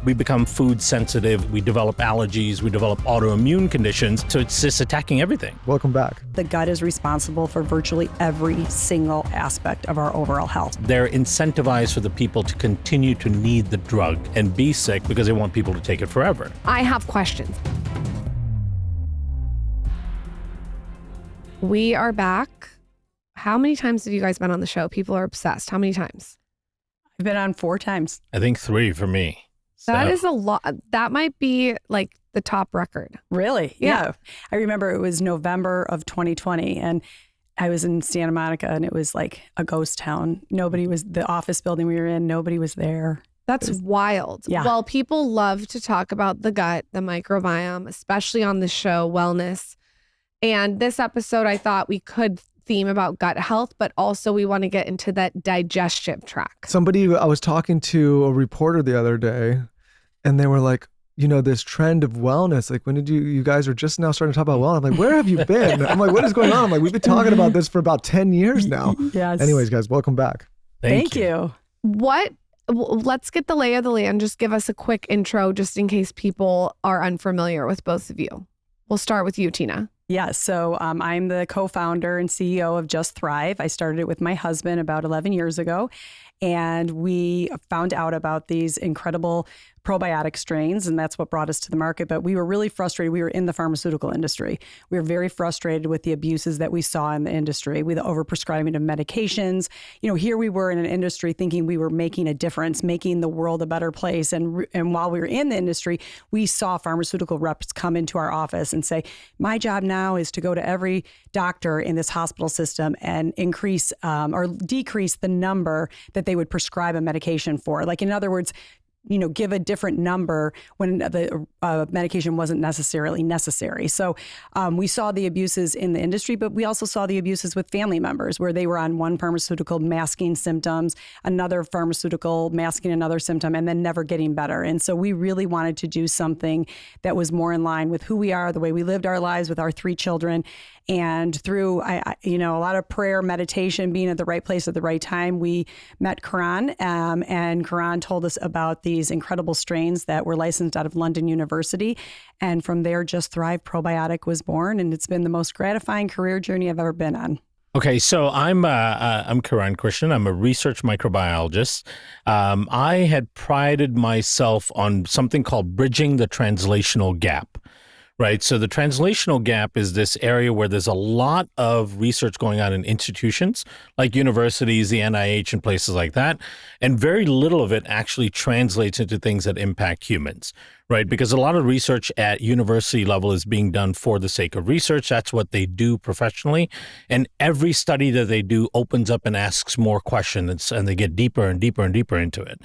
we become food sensitive, we develop allergies, we develop autoimmune conditions. So it's just attacking everything. Welcome back. The gut is responsible for virtually every single aspect of our overall health. They're incentivized for the people to continue to need the drug and be sick because they want people to take it forever. I have questions. We are back. How many times have you guys been on the show? People are obsessed. How many times? I've been on 4 times. I think 3 for me. That is a lot. That might be like the top record. Really? Yeah. I remember it was November of 2020 and I was in Santa Monica and it was like a ghost town. Nobody was, the office building we were in, nobody was there. That's wild. Yeah. Well, people love to talk about the gut, the microbiome, especially on the show, wellness. And this episode, I thought we could theme about gut health, but also we want to get into that digestive tract. I was talking to a reporter the other day and they were like, you know, this trend of wellness, like when did you guys are just now starting to talk about wellness? I'm like, where have you been? I'm like, what is going on? I'm like, we've been talking about this for about 10 years now. Yes. Anyways, guys, welcome back. Thank you. Let's get the lay of the land. Just give us a quick intro just in case people are unfamiliar with both of you. We'll start with you, Tina. Yeah, so I'm the co-founder and CEO of Just Thrive. I started it with my husband about 11 years ago, and we found out about these incredible probiotic strains, and that's what brought us to the market. But we were really frustrated. We were in the pharmaceutical industry. We were very frustrated with the abuses that we saw in the industry, with the overprescribing of medications. You know, here we were in an industry thinking we were making a difference, making the world a better place. And while we were in the industry, we saw pharmaceutical reps come into our office and say, my job now is to go to every doctor in this hospital system and increase or decrease the number that they would prescribe a medication for. Like, in other words, you know, give a different number when the medication wasn't necessarily necessary. So we saw the abuses in the industry, but we also saw the abuses with family members where they were on one pharmaceutical masking symptoms, another pharmaceutical masking another symptom, and then never getting better. And so we really wanted to do something that was more in line with who we are, the way we lived our lives with our 3 children. And through, a lot of prayer, meditation, being at the right place at the right time, we met Kiran, and Kiran told us about these incredible strains that were licensed out of London University. And from there, Just Thrive Probiotic was born, and it's been the most gratifying career journey I've ever been on. Okay, so I'm Kiran Krishnan. I'm a research microbiologist. I had prided myself on something called bridging the translational gap. Right. So the translational gap is this area where there's a lot of research going on in institutions like universities, the NIH, and places like that. And very little of it actually translates into things that impact humans. Right. Because a lot of research at university level is being done for the sake of research. That's what they do professionally. And every study that they do opens up and asks more questions, and they get deeper and deeper and deeper into it.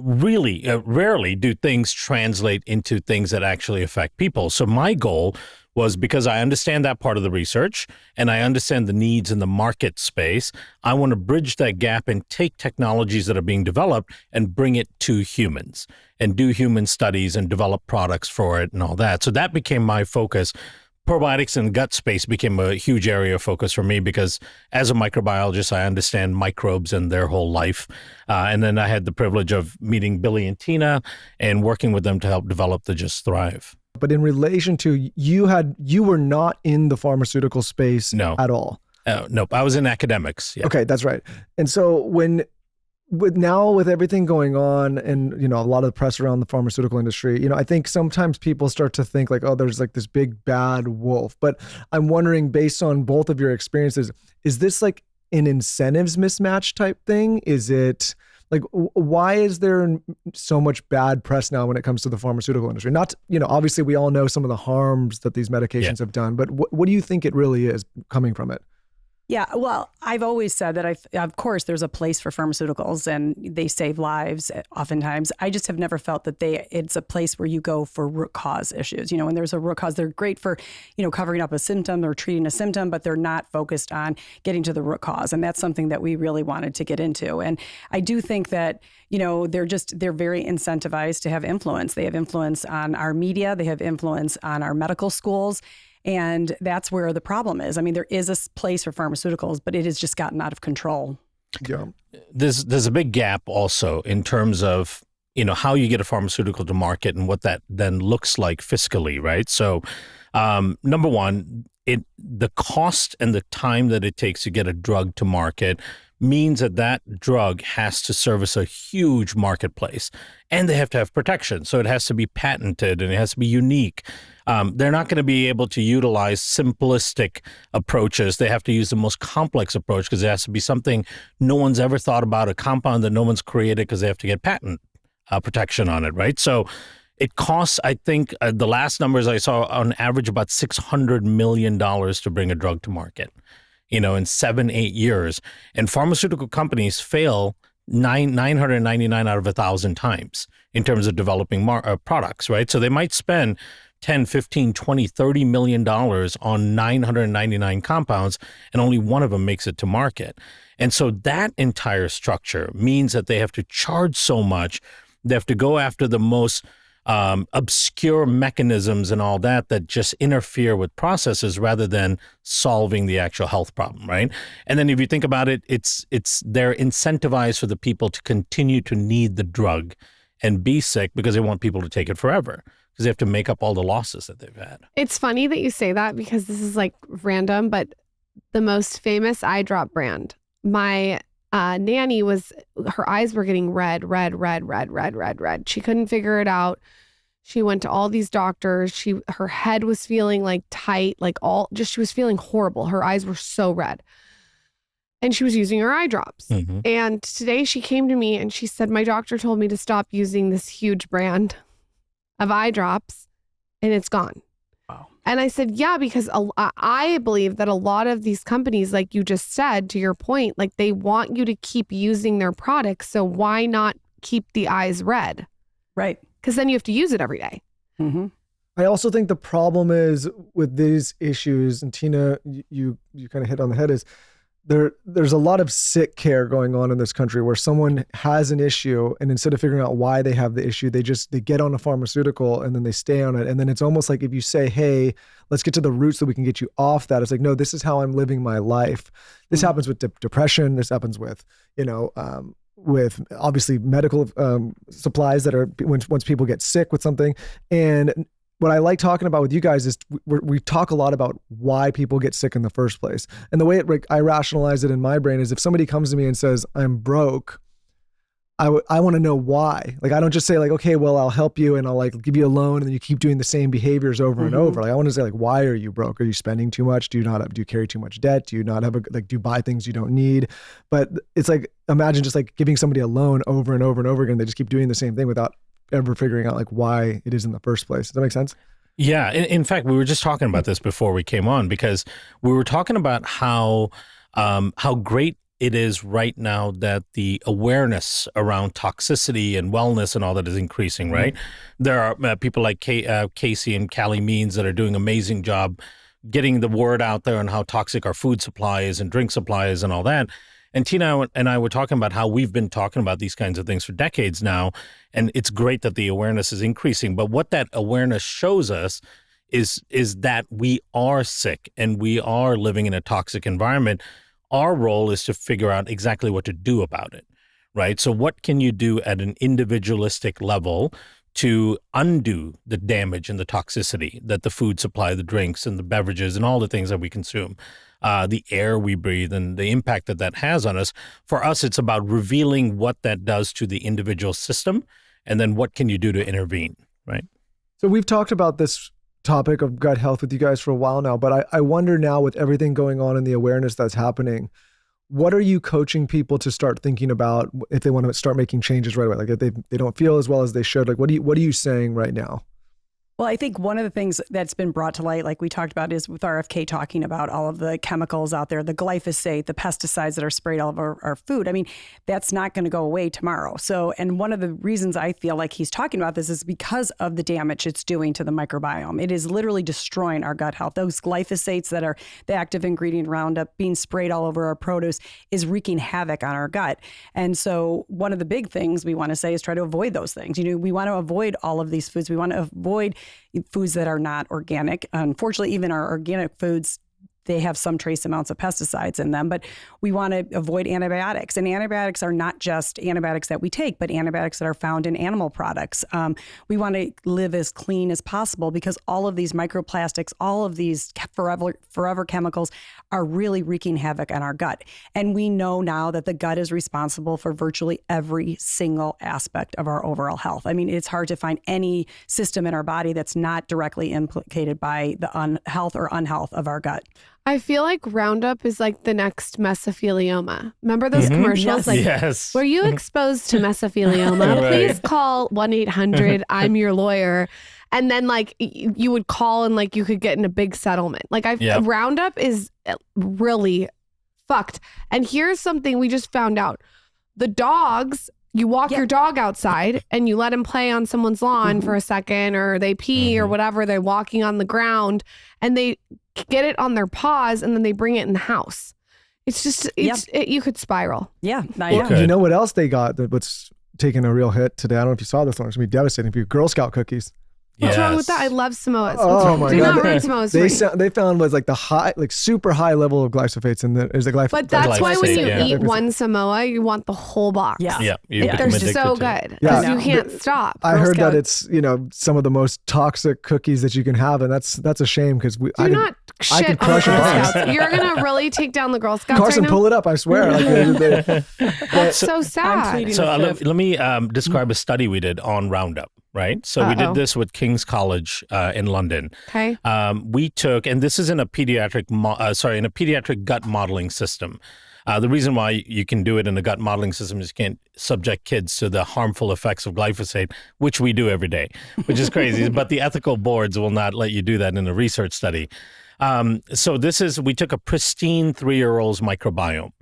Really, rarely do things translate into things that actually affect people. So my goal was, because I understand that part of the research and I understand the needs in the market space, I want to bridge that gap and take technologies that are being developed and bring it to humans and do human studies and develop products for it and all that. So that became my focus. Probiotics and gut space became a huge area of focus for me because as a microbiologist, I understand microbes and their whole life. And then I had the privilege of meeting Billy and Tina and working with them to help develop the Just Thrive. But in relation to, you were not in the pharmaceutical space at all. Nope. I was in academics. Yeah. Okay, that's right. And so with everything going on and, you know, a lot of the press around the pharmaceutical industry, you know, I think sometimes people start to think like, oh, there's like this big bad wolf. But I'm wondering, based on both of your experiences, is this like an incentives mismatch type thing? Is it like, why is there so much bad press now when it comes to the pharmaceutical industry? Not, you know, obviously we all know some of the harms that these medications have done, but what do you think it really is coming from it? Yeah, well, I've always said that of course, there's a place for pharmaceuticals and they save lives oftentimes. I just have never felt that it's a place where you go for root cause issues. You know, when there's a root cause, they're great for, you know, covering up a symptom or treating a symptom, but they're not focused on getting to the root cause. And that's something that we really wanted to get into. And I do think that, you know, they're very incentivized to have influence. They have influence on our media. They have influence on our medical schools. And that's where the problem is. I mean, there is a place for pharmaceuticals, but it has just gotten out of control. Yeah. There's a big gap also in terms of how you get a pharmaceutical to market and what that then looks like fiscally, right? So, number one, the cost and the time that it takes to get a drug to market means that drug has to service a huge marketplace, and they have to have protection. So it has to be patented and it has to be unique. They're not going to be able to utilize simplistic approaches. They have to use the most complex approach because it has to be something no one's ever thought about, a compound that no one's created, because they have to get patent protection on it, right? So it costs, I think, the last numbers I saw, on average about $600 million to bring a drug to market, in 7-8 years. And pharmaceutical companies fail 999 out of 1,000 times in terms of developing products, right? So they might spend 10, 15, 20, $30 million on 999 compounds, and only one of them makes it to market. And so that entire structure means that they have to charge so much. They have to go after the most obscure mechanisms and all that just interfere with processes rather than solving the actual health problem, right? And then if you think about it, they're incentivized for the people to continue to need the drug and be sick because they want people to take it forever, because they have to make up all the losses that they've had. It's funny that you say that, because this is like random, but the most famous eye drop brand, my nanny her eyes were getting red. She couldn't figure it out. She went to all these doctors. Her head was feeling like tight, she was feeling horrible. Her eyes were so red. And she was using her eye drops. Mm-hmm. And today she came to me and she said, my doctor told me to stop using this huge brand of eye drops, and it's gone. Wow. And I said, yeah, because I believe that a lot of these companies, like you just said, to your point, like they want you to keep using their products. So why not keep the eyes red? Right. Because then you have to use it every day. Mm-hmm. I also think the problem is with these issues, and Tina, you kind of hit on the head, is there's a lot of sick care going on in this country where someone has an issue, and instead of figuring out why they have the issue, they get on a pharmaceutical and then they stay on it. And then it's almost like if you say, hey, let's get to the roots so we can get you off that. It's like, no, this is how I'm living my life. This happens with depression. This happens with, with obviously medical supplies that are once people get sick with something. And what I like talking about with you guys is we talk a lot about why people get sick in the first place. And the way I rationalize it in my brain is if somebody comes to me and says, I'm broke, I want to know why. Like, I don't just say like, okay, well, I'll help you and I'll like give you a loan, and then you keep doing the same behaviors over and over. Like, I want to say like, why are you broke? Are you spending too much? Do you carry too much debt? Do you not have do you buy things you don't need? But it's like, imagine just like giving somebody a loan over and over and over again. They just keep doing the same thing without ever figuring out like why it is in the first place. Does that make sense? Yeah. In fact, we were just talking about this before we came on, because we were talking about how great it is right now that the awareness around toxicity and wellness and all that is increasing, right? There are people like Casey and Callie Means that are doing an amazing job getting the word out there on how toxic our food supply is and drink supply is and all that. And Tina and I were talking about how we've been talking about these kinds of things for decades now, and it's great that the awareness is increasing. But what that awareness shows us is that we are sick and we are living in a toxic environment. Our role is to figure out exactly what to do about it, right? So what can you do at an individualistic level to undo the damage and the toxicity that the food supply, the drinks and the beverages and all the things that we consume, the air we breathe and the impact that has on us. For us, it's about revealing what that does to the individual system, and then what can you do to intervene, right? So we've talked about this topic of gut health with you guys for a while now, but I wonder now, with everything going on and the awareness that's happening, what are you coaching people to start thinking about if they want to start making changes right away? Like if they don't feel as well as they should, like what are you saying right now? Well, I think one of the things that's been brought to light, like we talked about, is with RFK talking about all of the chemicals out there, the glyphosate, the pesticides that are sprayed all over our food. I mean, that's not going to go away tomorrow. So, and one of the reasons I feel like he's talking about this is because of the damage it's doing to the microbiome. It is literally destroying our gut health. Those glyphosates that are the active ingredient Roundup being sprayed all over our produce is wreaking havoc on our gut. And so one of the big things we want to say is try to avoid those things. We want to avoid all of these foods. We want to avoid foods that are not organic. Unfortunately, even our organic foods, they have some trace amounts of pesticides in them, but we want to avoid antibiotics. And antibiotics are not just antibiotics that we take, but antibiotics that are found in animal products. We want to live as clean as possible because all of these microplastics, all of these forever chemicals are really wreaking havoc on our gut. And we know now that the gut is responsible for virtually every single aspect of our overall health. I mean, it's hard to find any system in our body that's not directly implicated by the health or unhealth of our gut. I feel like Roundup is like the next mesothelioma. Remember those commercials? Like, yes. were you exposed to mesothelioma? Right. Please call 1-800 I'm your lawyer. And then like you would call and like you could get in a big settlement. Like Roundup is really fucked. And here's something we just found out. The dogs, you walk your dog outside and you let him play on someone's lawn for a second, or they pee or whatever, they're walking on the ground and they get it on their paws and then they bring it in the house. It's just, you could spiral. Yeah. You know what else they got what's taking a real hit today? I don't know if you saw this one. It's going to be devastating for you. Girl Scout cookies. What's wrong with that? I love Samoas. Oh my Do God. not ruin Samoas. They found was like the high, like super high level of glyphosates in the, is the glyphosate. But that's why when you Glyphosate, eat one Samoa, you want the whole box. Yeah. They're so good. Yeah. You can't stop. I heard that it's, some of the most toxic cookies that you can have. And that's a shame because I could crush a Girl box. Scouts. You're going to really take down the Girl Scouts Carson, right now? pull it up. I swear. That's so sad. So let me describe a study we did on Roundup, right? So we did this with King's College in London. Okay. We took, and this is in a pediatric gut modeling system. The reason why you can do it in a gut modeling system is you can't subject kids to the harmful effects of glyphosate, which we do every day, which is crazy. But the ethical boards will not let you do that in a research study. So we took a pristine 3-year-old's microbiome.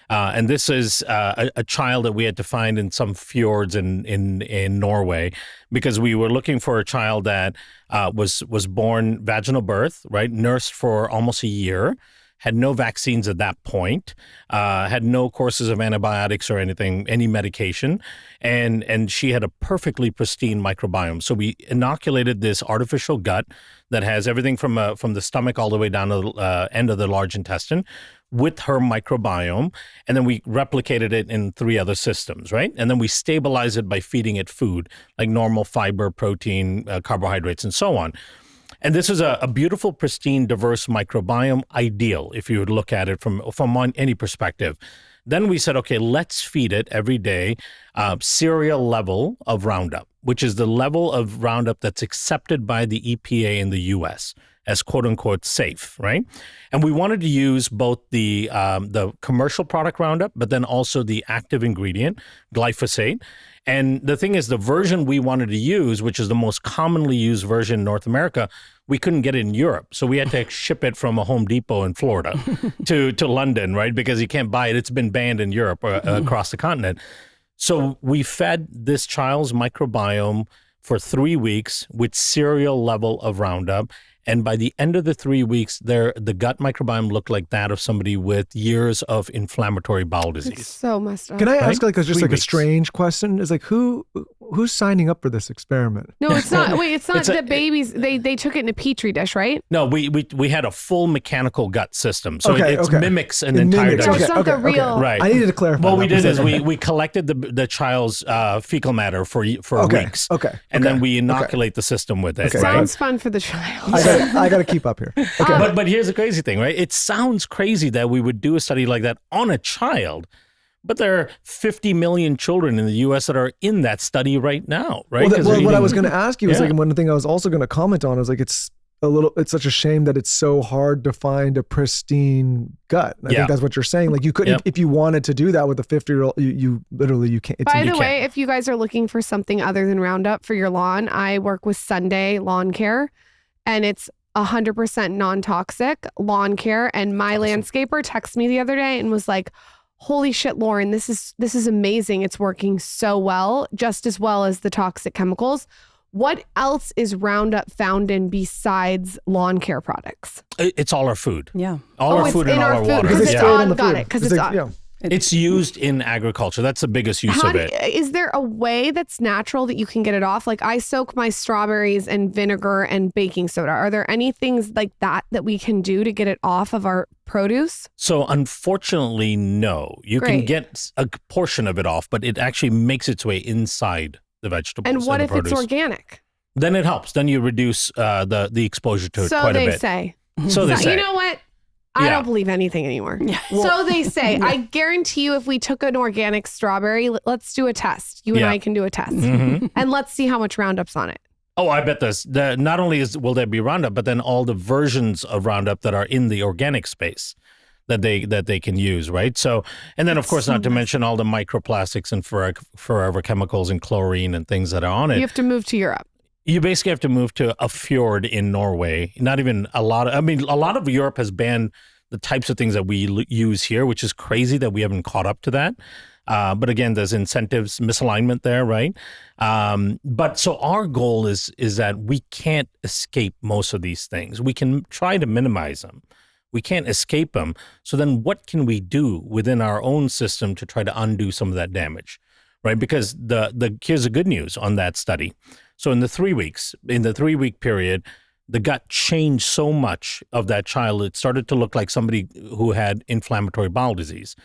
And this is a child that we had to find in some fjords in Norway, because we were looking for a child that was born vaginal birth, right? Nursed for almost a year, had no vaccines at that point, had no courses of antibiotics or anything, any medication, and she had a perfectly pristine microbiome. So we inoculated this artificial gut that has everything from the stomach all the way down to the end of the large intestine, with her microbiome, and then we replicated it in 3 other systems, right? And then we stabilize it by feeding it food, like normal fiber, protein, carbohydrates, and so on. And this is a beautiful, pristine, diverse microbiome, ideal if you would look at it from any perspective. Then we said, okay, let's feed it every day cereal level of Roundup, which is the level of Roundup that's accepted by the EPA in the U.S. as quote unquote safe, right? And we wanted to use both the commercial product Roundup, but then also the active ingredient, glyphosate. And the thing is, the version we wanted to use, which is the most commonly used version in North America, we couldn't get it in Europe. So we had to ship it from a Home Depot in Florida to London, right? Because you can't buy it. It's been banned in Europe or across the continent. So we fed this child's microbiome for 3 weeks with cereal level of Roundup. And by the end of the 3 weeks, the gut microbiome looked like that of somebody with years of inflammatory bowel disease. It's so messed up. Can I ask just 3 like a weeks. strange question? Is like who's signing up for this experiment? No, it's not. Wait, it's not the babies. They took it in a petri dish, right? No, we had a full mechanical gut system. So Okay, it okay. mimics an It entire mimics, digestive. It's not the real. Right. I needed to clarify. What we that did is because- we collected the child's fecal matter for Okay, weeks. okay, And okay, then we inoculate the system with it. Okay. Right? Sounds fun for the child. I got to keep up here. Okay. But here's the crazy thing, right? It sounds crazy that we would do a study like that on a child, but there are 50 million children in the U.S. that are in that study right now, right? Well, what I was going to ask you is Yeah. like one thing I was also going to comment on is like it's such a shame that it's so hard to find a pristine gut. I think that's what you're saying. Like you couldn't, if you wanted to do that with a 50-year-old, you literally can't. By the way, if you guys are looking for something other than Roundup for your lawn, I work with Sunday Lawn Care, and it's 100% non-toxic lawn care. And my landscaper texted me the other day and was like, holy shit, Lauren, this is amazing. It's working so well, just as well as the toxic chemicals. What else is Roundup found in besides lawn care products? It's all our food. Yeah. All our food and all our water. Because it's stayed on on, the got food. it, because it's on. Yeah. It's used in agriculture. That's the biggest use of it. Is there a way that's natural that you can get it off? Like I soak my strawberries in vinegar and baking soda. Are there any things like that we can do to get it off of our produce? So unfortunately, no. You can get a portion of it off, but it actually makes its way inside the vegetables. And what if produce. it's organic? Then it helps. Then you reduce the exposure to it so quite a bit. So they say. You know what? I don't believe anything anymore. So they say. I guarantee you if we took an organic strawberry, let's do a test. You and I can do a test. And let's see how much Roundup's on it. Oh, I bet this. Not only will there be Roundup, but then all the versions of Roundup that are in the organic space that they can use, right? So, and then of course, not to mention all the microplastics and forever chemicals and chlorine and things that are on it. You have to move to Europe. You basically have to move to a fjord in Norway. Not even a lot of Europe has banned the types of things that we use here, which is crazy that we haven't caught up to that. But again, there's incentives, misalignment there, right? But so our goal is that we can't escape most of these things. We can try to minimize them. We can't escape them. So then what can we do within our own system to try to undo some of that damage, right? Because here's the good news on that study. So in the 3-week period, the gut changed so much of that child, it started to look like somebody who had inflammatory bowel disease.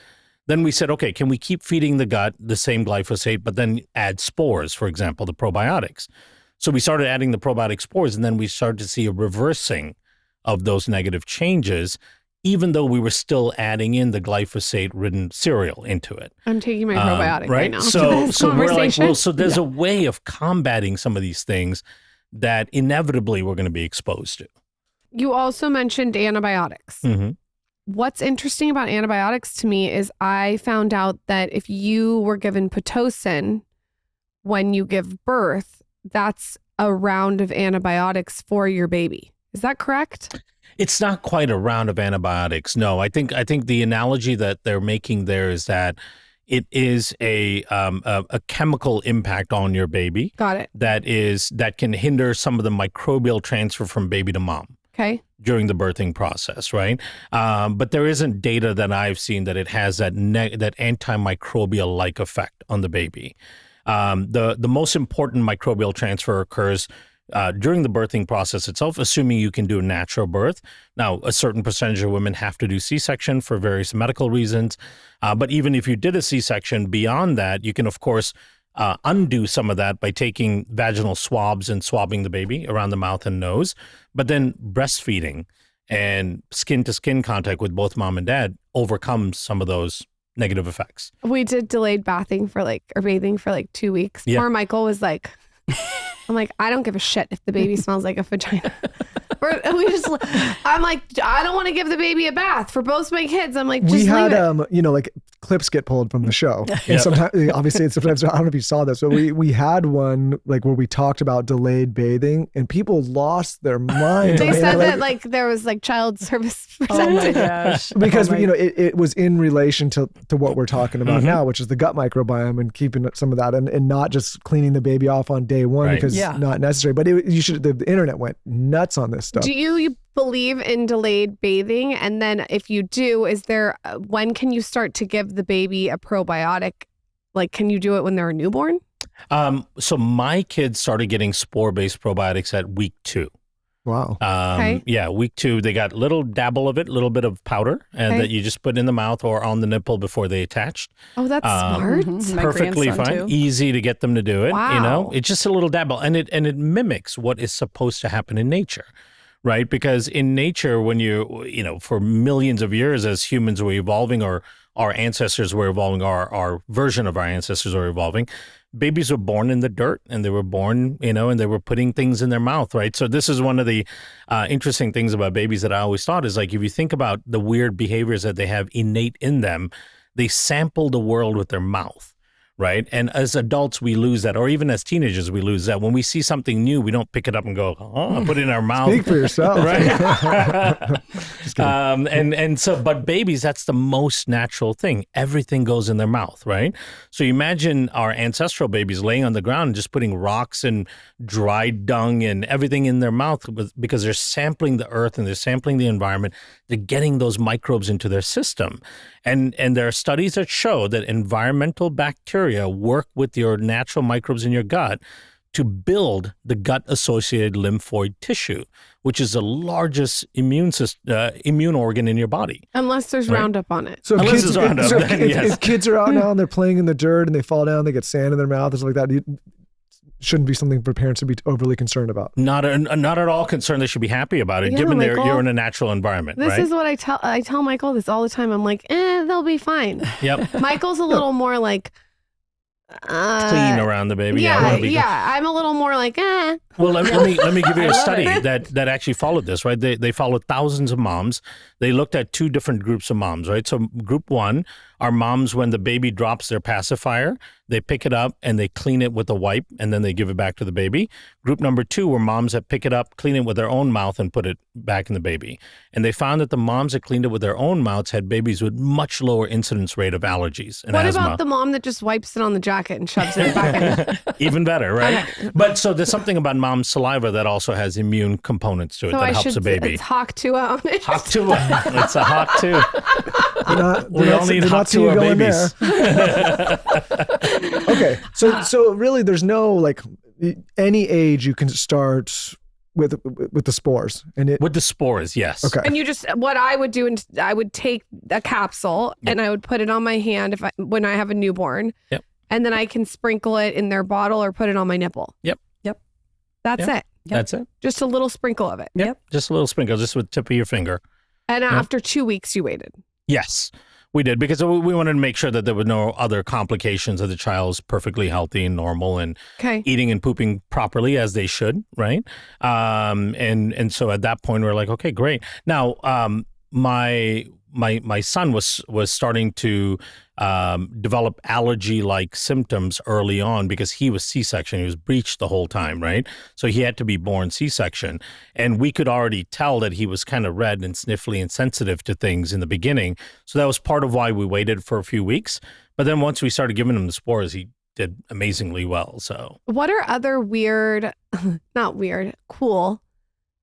Then we said, okay, can we keep feeding the gut the same glyphosate, but then add spores, for example, the probiotics? So we started adding the probiotic spores, and then we started to see a reversing of those negative changes, even though we were still adding in the glyphosate-ridden cereal into it. I'm taking my probiotic right now. So we're like, well, so there's a way of combating some of these things that inevitably we're going to be exposed to. You also mentioned antibiotics. What's interesting about antibiotics to me is I found out that if you were given Pitocin when you give birth, that's a round of antibiotics for your baby. Is that correct? It's not quite a round of antibiotics. No, I think the analogy that they're making there is that it is a chemical impact on your baby. Got it. That can hinder some of the microbial transfer from baby to mom. Okay. During the birthing process, right? But there isn't data that I've seen that it has that antimicrobial-like effect on the baby. The most important microbial transfer occurs during the birthing process itself, assuming you can do a natural birth. Now, a certain percentage of women have to do C-section for various medical reasons. But even if you did a C-section, beyond that, you can, of course, undo some of that by taking vaginal swabs and swabbing the baby around the mouth and nose. But then breastfeeding and skin-to-skin contact with both mom and dad overcomes some of those negative effects. We did delayed bathing for bathing for 2 weeks. Yeah. Poor Michael was like, I'm like, I don't give a shit if the baby smells like a vagina. I'm like, I don't want to give the baby a bath for both my kids. I'm like, just we had, leave it. like clips get pulled from the show. And sometimes, obviously, sometimes, I don't know if you saw this, but we had one like where we talked about delayed bathing and people lost their mind. They said that there was child service. Oh my gosh. Because, it was in relation to what we're talking about now, which is the gut microbiome and keeping some of that and not just cleaning the baby off on day one because it's not necessary. But the internet went nuts on this stuff. Do you believe in delayed bathing? And then if you do, when can you start to give the baby a probiotic? Can you do it when they're a newborn? So my kids started getting spore-based probiotics at week 2. Wow. Okay. Yeah, week 2, they got a little dabble of it, a little bit of powder, and that you just put in the mouth or on the nipple before they attached. Oh, that's smart. Perfectly fine. Too. Easy to get them to do it. Wow. It's just a little dabble, and it mimics what is supposed to happen in nature, right? Because in nature, when for millions of years as humans were evolving, or our ancestors were evolving, our version of our ancestors were evolving, babies were born in the dirt, and they were born, and they were putting things in their mouth, right? So this is one of the interesting things about babies that I always thought is if you think about the weird behaviors that they have innate in them, they sample the world with their mouth, right? And as adults, we lose that, or even as teenagers, we lose that. When we see something new, we don't pick it up and go, oh, put it in our mouth. Speak for yourself. Right? But babies, that's the most natural thing. Everything goes in their mouth, right? So you imagine our ancestral babies laying on the ground and just putting rocks and dried dung and everything in their mouth because they're sampling the earth and they're sampling the environment. They're getting those microbes into their system. And there are studies that show that environmental bacteria work with your natural microbes in your gut to build the gut-associated lymphoid tissue, which is the largest immune organ in your body. Unless there's Roundup on it. So if kids are out now and they're playing in the dirt and they fall down, they get sand in their mouth, or something like that. Shouldn't be something for parents to be overly concerned about. Not at all concerned. They should be happy about it, given you're in a natural environment. This right? is what I tell Michael this all the time. I'm like, they'll be fine. Yep. Michael's a little more like clean around the baby. Yeah. I'm a little more like, Well, let me give you a study that actually followed this, right? They followed thousands of moms. They looked at 2 different groups of moms, right? So group 1 are moms when the baby drops their pacifier, they pick it up and they clean it with a wipe and then they give it back to the baby. Group number 2 were moms that pick it up, clean it with their own mouth and put it back in the baby. And they found that the moms that cleaned it with their own mouths had babies with much lower incidence rate of allergies and asthma. What about the mom that just wipes it on the jacket and shoves it back in? Even better, right? Okay. But so there's something about mom's saliva that also has immune components to it that helps a baby. It's Hawk 2 on it. Hawk 2. It's a Hawk 2. We all need Hawk 2 our babies. Okay, so really, there's no like any age you can start with the spores with the spores, yes. Okay. And what I would do, I would take a capsule and I would put it on my hand when I have a newborn. Yep. And then I can sprinkle it in their bottle or put it on my nipple. Yep. That's it. Yep. That's it. Just a little sprinkle of it. Yep. Just a little sprinkle, just with the tip of your finger. And after 2 weeks, you waited. Yes, we did, because we wanted to make sure that there were no other complications, that the child was perfectly healthy and normal and eating and pooping properly as they should, right? And so at that point, we were like, okay, great. Now, my son was starting to develop allergy-like symptoms early on because he was C-section. He was breached the whole time, right? So he had to be born C-section. And we could already tell that he was kind of red and sniffly and sensitive to things in the beginning. So that was part of why we waited for a few weeks. But then once we started giving him the spores, he did amazingly well. So what are other cool,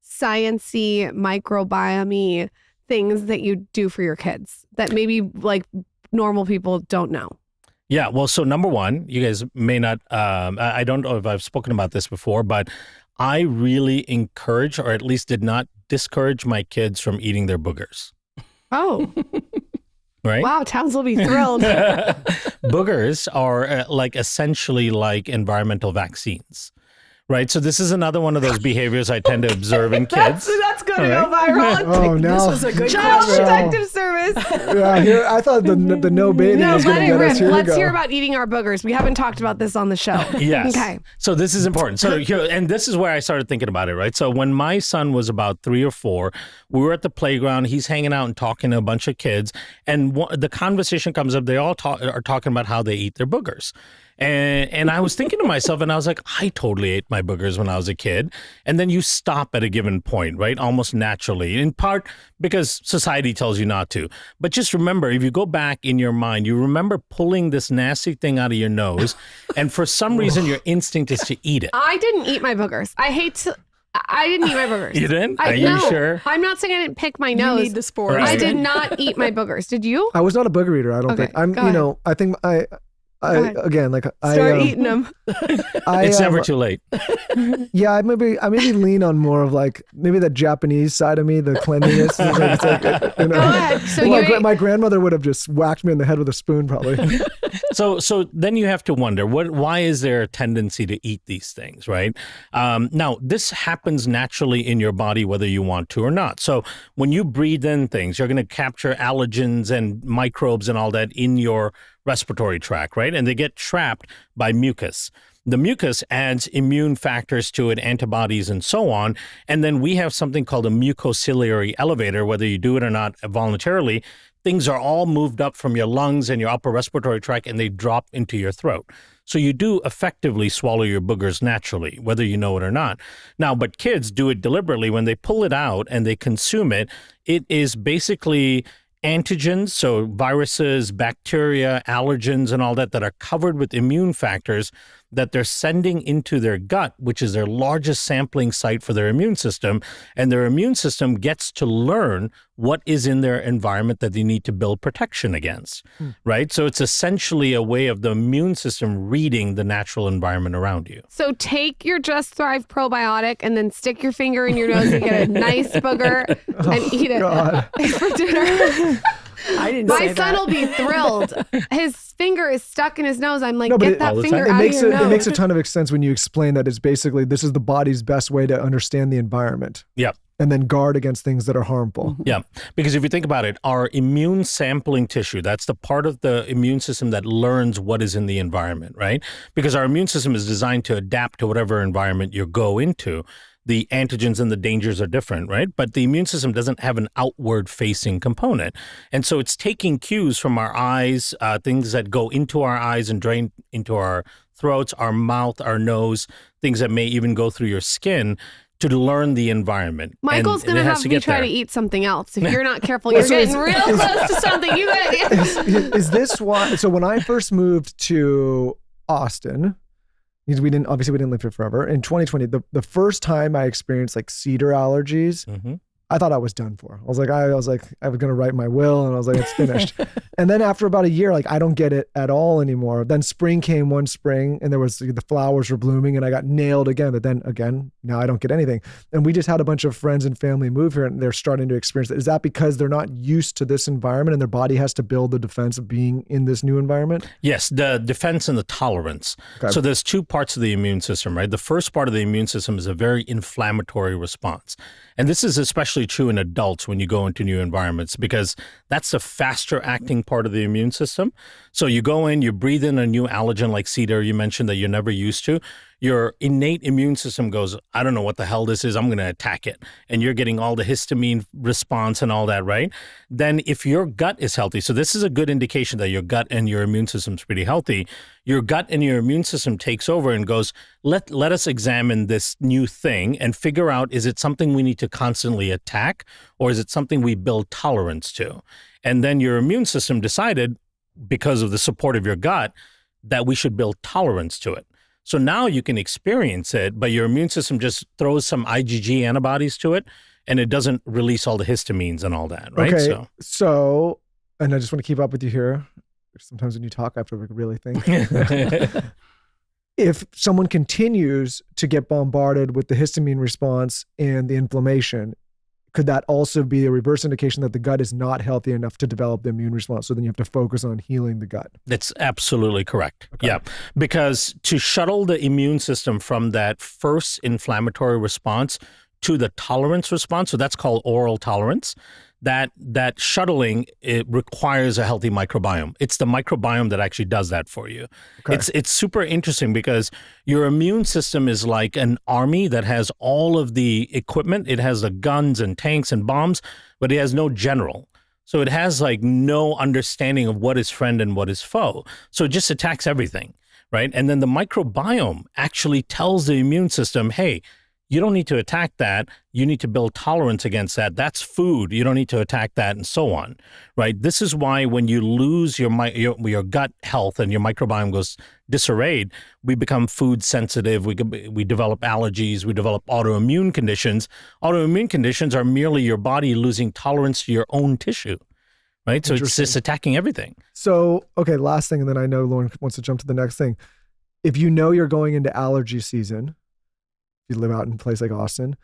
science-y, microbiome things that you do for your kids that maybe like normal people don't know? Yeah, well, so number 1, you guys may not, I don't know if I've spoken about this before, but I really encourage, or at least did not discourage my kids from eating their boogers. Oh. Right? Wow, Towns will be thrilled. Boogers are essentially like environmental vaccines. Right, so this is another one of those behaviors I tend to observe in kids. That's going to go viral. Oh, no. This was a good Child question. Protective Service. Yeah, I thought the no bathing was going to get us. Let's hear about eating our boogers. We haven't talked about this on the show. Yes. Okay. So this is important. So and this is where I started thinking about it, right? So when my son was about 3 or 4, we were at the playground. He's hanging out and talking to a bunch of kids, and the conversation comes up. They all are talking about how they eat their boogers. And I was thinking to myself, and I was like, I totally ate my boogers when I was a kid. And then you stop at a given point, right? Almost naturally, in part because society tells you not to. But just remember, if you go back in your mind, you remember pulling this nasty thing out of your nose. And for some reason, your instinct is to eat it. I didn't eat my boogers. I didn't eat my boogers. You didn't? Are you sure? I'm not saying I didn't pick my nose. You need the spores. Right. I did not eat my boogers. Did you? I was not a booger eater. I don't think. I'm. I think again, like start eating them. It's never too late. Yeah, I maybe lean on more of like maybe the Japanese side of me, the cleanliness. It's like, Go ahead. So my grandmother would have just whacked me in the head with a spoon, probably. So then you have to wonder, why is there a tendency to eat these things, right? Now, this happens naturally in your body, whether you want to or not. So when you breathe in things, you're going to capture allergens and microbes and all that in your respiratory tract, right? And they get trapped by mucus. The mucus adds immune factors to it, antibodies and so on. And then we have something called a mucociliary elevator, whether you do it or not voluntarily. Things are all moved up from your lungs and your upper respiratory tract, and they drop into your throat. So you do effectively swallow your boogers naturally, whether you know it or not. Now, but kids do it deliberately. When they pull it out and they consume it, it is basically antigens, so viruses, bacteria, allergens, and all that are covered with immune factors that they're sending into their gut, which is their largest sampling site for their immune system. And their immune system gets to learn what is in their environment that they need to build protection against, right? So it's essentially a way of the immune system reading the natural environment around you. So take your Just Thrive probiotic and then stick your finger in your nose and get a nice booger and eat it for dinner. I didn't My say son that. will be thrilled. His finger is stuck in his nose. I'm like, No, but get it- that all the finger time. out of your nose. It makes a ton of sense when you explain that it's basically this is the body's best way to understand the environment. Yep. And then guard against things that are harmful. Yeah, because if you think about it, our immune sampling tissue, that's the part of the immune system that learns what is in the environment, right? Because our immune system is designed to adapt to whatever environment you go into. The antigens and the dangers are different, right? But the immune system doesn't have an outward facing component. And so it's taking cues from our eyes, things that go into our eyes and drain into our throats, our mouth, our nose, things that may even go through your skin to learn the environment. Michael's And going to it has have to me get try there. to eat something else. If you're not careful, you're So getting is- real close to something. You got Is this why? So when I first moved to Austin, because we didn't live here forever. In 2020, the first time I experienced like cedar allergies, Mhm. I thought I was done for. I was like, I was gonna write my will, and I was like, it's finished. And then after about a year, like I don't get it at all anymore. Then spring came one spring, and the flowers were blooming, and I got nailed again. But then again, now I don't get anything. And we just had a bunch of friends and family move here, and they're starting to experience it. Is that because they're not used to this environment, and their body has to build the defense of being in this new environment? Yes, the defense and the tolerance. Okay. So there's two parts of the immune system, right? The first part of the immune system is a very inflammatory response. And this is especially true in adults when you go into new environments, because that's the faster acting part of the immune system. So you go in, you breathe in a new allergen like cedar, you mentioned that you're never used to. Your innate immune system goes, I don't know what the hell this is. I'm going to attack it. And you're getting all the histamine response and all that, right? Then if your gut is healthy, so this is a good indication that your gut and your immune system is pretty healthy. Your gut and your immune system takes over and goes, let us examine this new thing and figure out, is it something we need to constantly attack, or is it something we build tolerance to? And then your immune system decided, because of the support of your gut, that we should build tolerance to it. So now you can experience it, but your immune system just throws some IgG antibodies to it, and it doesn't release all the histamines and all that, right? Okay. So, and I just want to keep up with you here. Sometimes when you talk, I have to really think. If someone continues to get bombarded with the histamine response and the inflammation, could that also be a reverse indication that the gut is not healthy enough to develop the immune response? So then you have to focus on healing the gut. That's absolutely correct. Okay. Yeah. Because to shuttle the immune system from that first inflammatory response to the tolerance response, so that's called oral tolerance, that shuttling, it requires a healthy microbiome. It's the microbiome that actually does that for you. Okay. It's super interesting because your immune system is like an army that has all of the equipment. It has the guns and tanks and bombs, but it has no general. So it has like no understanding of what is friend and what is foe. So it just attacks everything, right? And then the microbiome actually tells the immune system, hey, you don't need to attack that. You need to build tolerance against that. That's food. You don't need to attack that, and so on, right? This is why when you lose your gut health and your microbiome goes disarrayed, we become food sensitive. We develop allergies. We develop autoimmune conditions. Autoimmune conditions are merely your body losing tolerance to your own tissue, right? So it's just attacking everything. So, okay, last thing, and then I know Lauren wants to jump to the next thing. If you know you're going into allergy season, you live out in a place like Austin,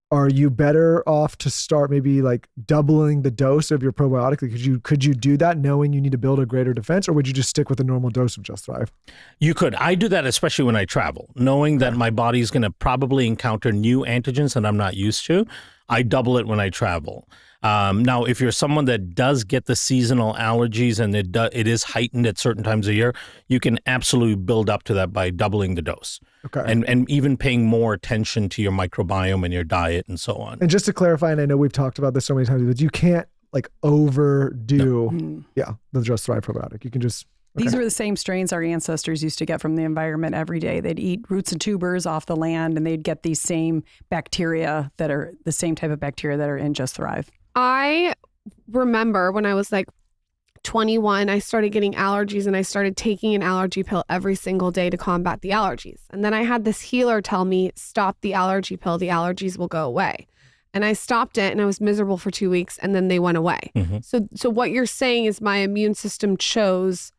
are you better off to start maybe like doubling the dose of your probiotic? Could you do that knowing you need to build a greater defense, or would you just stick with a normal dose of Just Thrive? You could. I do that especially when I travel, knowing that my body is going to probably encounter new antigens that I'm not used to. I double it when I travel. Now, if you're someone that does get the seasonal allergies and it is heightened at certain times of year, you can absolutely build up to that by doubling the dose. Okay. And even paying more attention to your microbiome and your diet and so on. And just to clarify, and I know we've talked about this so many times, but you can't like overdo, the Just Thrive probiotic. You can just. These were the same strains our ancestors used to get from the environment every day. They'd eat roots and tubers off the land, and they'd get these same bacteria that are the same type of bacteria that are in Just Thrive. I remember when I was like 21, I started getting allergies and I started taking an allergy pill every single day to combat the allergies. And then I had this healer tell me, stop the allergy pill, the allergies will go away. And I stopped it and I was miserable for 2 weeks and then they went away. Mm-hmm. So what you're saying is my immune system chose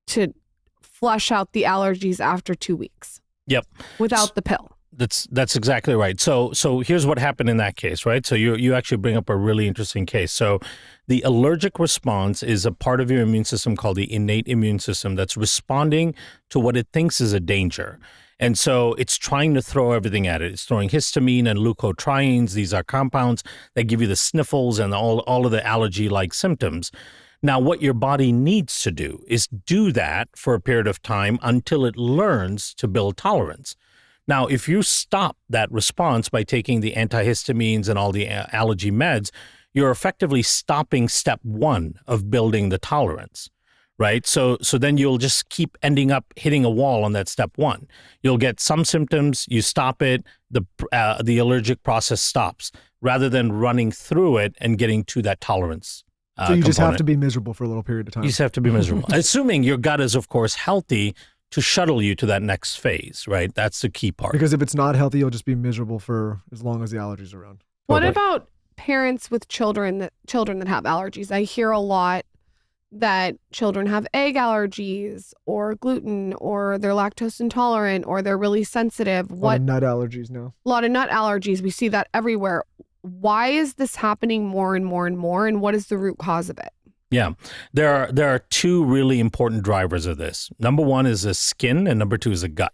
to flush out the allergies after 2 weeks. Yep. Without the pill. That's exactly right. So here's what happened in that case, right? So you actually bring up a really interesting case. So the allergic response is a part of your immune system called the innate immune system that's responding to what it thinks is a danger. And so it's trying to throw everything at it. It's throwing histamine and leukotrienes. These are compounds that give you the sniffles and all of the allergy-like symptoms. Now, what your body needs to do is do that for a period of time until it learns to build tolerance. Now, if you stop that response by taking the antihistamines and all the allergy meds, you're effectively stopping step one of building the tolerance, right? So then you'll just keep ending up hitting a wall on that step one. You'll get some symptoms, you stop it, the allergic process stops, rather than running through it and getting to that tolerance. So you just have to be miserable for a little period of time. You just have to be miserable. Assuming your gut is, of course, healthy to shuttle you to that next phase, right? That's the key part. Because if it's not healthy, you'll just be miserable for as long as the allergies are around. What about parents with children that have allergies? I hear a lot that children have egg allergies or gluten or they're lactose intolerant or they're really sensitive. A lot of nut allergies now. A lot of nut allergies. We see that everywhere. Why is this happening more and more and more? And what is the root cause of it? Yeah, there are two really important drivers of this. Number one is the skin, and number two is the gut,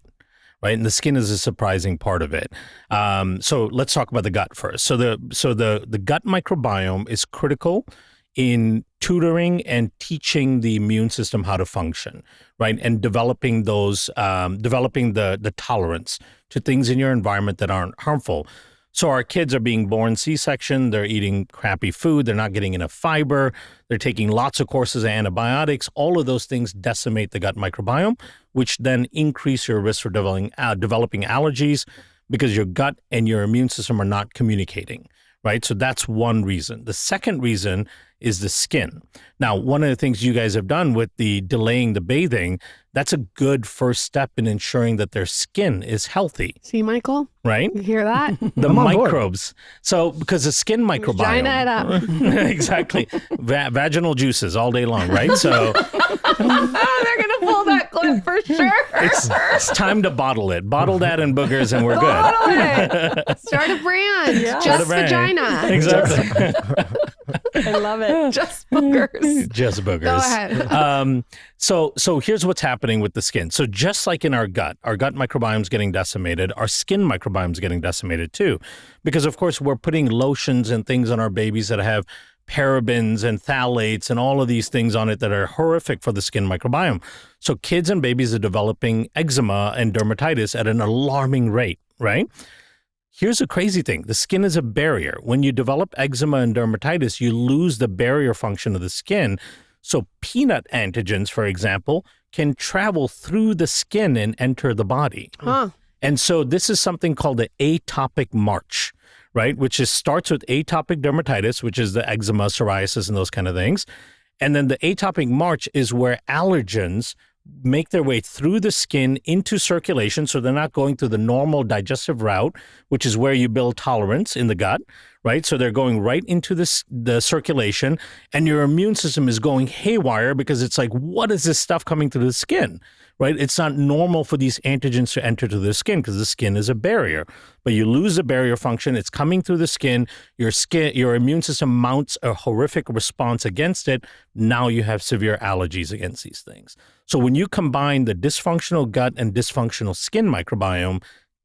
right? And the skin is a surprising part of it. So let's talk about the gut first. So the gut microbiome is critical in tutoring and teaching the immune system how to function, right? And developing the tolerance to things in your environment that aren't harmful. So our kids are being born C-section, they're eating crappy food, they're not getting enough fiber, they're taking lots of courses of antibiotics. All of those things decimate the gut microbiome, which then increase your risk for developing allergies because your gut and your immune system are not communicating, right? So that's one reason. The second reason is the skin. Now, one of the things you guys have done with the delaying the bathing, that's a good first step in ensuring that their skin is healthy. See, Michael? Right? You hear that? The microbes. So, because the skin microbiome. Vagina it up. Exactly. Vaginal juices all day long, right? So. They're going to pull that clip for sure. It's time to bottle it. Bottle that and boogers and we're good. Bottle it. Start a brand. Yeah. Just vagina. Exactly. I love it. Just boogers. Just boogers. Go ahead. So here's what's happening with the skin. So just like in our gut microbiome is getting decimated, our skin microbiome is getting decimated too. Because of course we're putting lotions and things on our babies that have parabens and phthalates and all of these things on it that are horrific for the skin microbiome. So kids and babies are developing eczema and dermatitis at an alarming rate, right? Here's a crazy thing. The skin is a barrier. When you develop eczema and dermatitis, you lose the barrier function of the skin. So peanut antigens, for example, can travel through the skin and enter the body. Huh. And so this is something called the atopic march, right? Which starts with atopic dermatitis, which is the eczema, psoriasis, and those kind of things. And then the atopic march is where allergens make their way through the skin into circulation. So they're not going through the normal digestive route, which is where you build tolerance in the gut, right? So they're going right into the circulation, and your immune system is going haywire because it's like, what is this stuff coming through the skin, right? It's not normal for these antigens to enter to the skin because the skin is a barrier. But you lose the barrier function. It's coming through the skin. Your immune system mounts a horrific response against it. Now you have severe allergies against these things. So when you combine the dysfunctional gut and dysfunctional skin microbiome,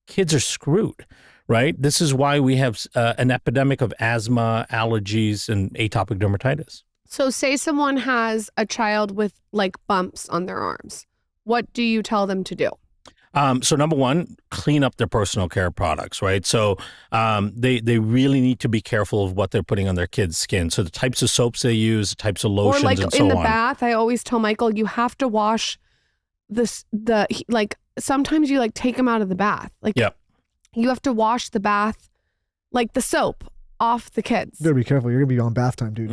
kids are screwed, right? This is why we have an epidemic of asthma, allergies, and atopic dermatitis. So say someone has a child with like bumps on their arms. What do you tell them to do? So number one, clean up their personal care products, right? So they really need to be careful of what they're putting on their kids' skin. So the types of soaps they use, the types of lotions, or like and so in the on. bath, I always tell Michael, you have to wash sometimes you like take them out of the bath. Like Yep. you have to wash the bath, like the soap off the kids. You gotta be careful. You're gonna be on bath time, dude.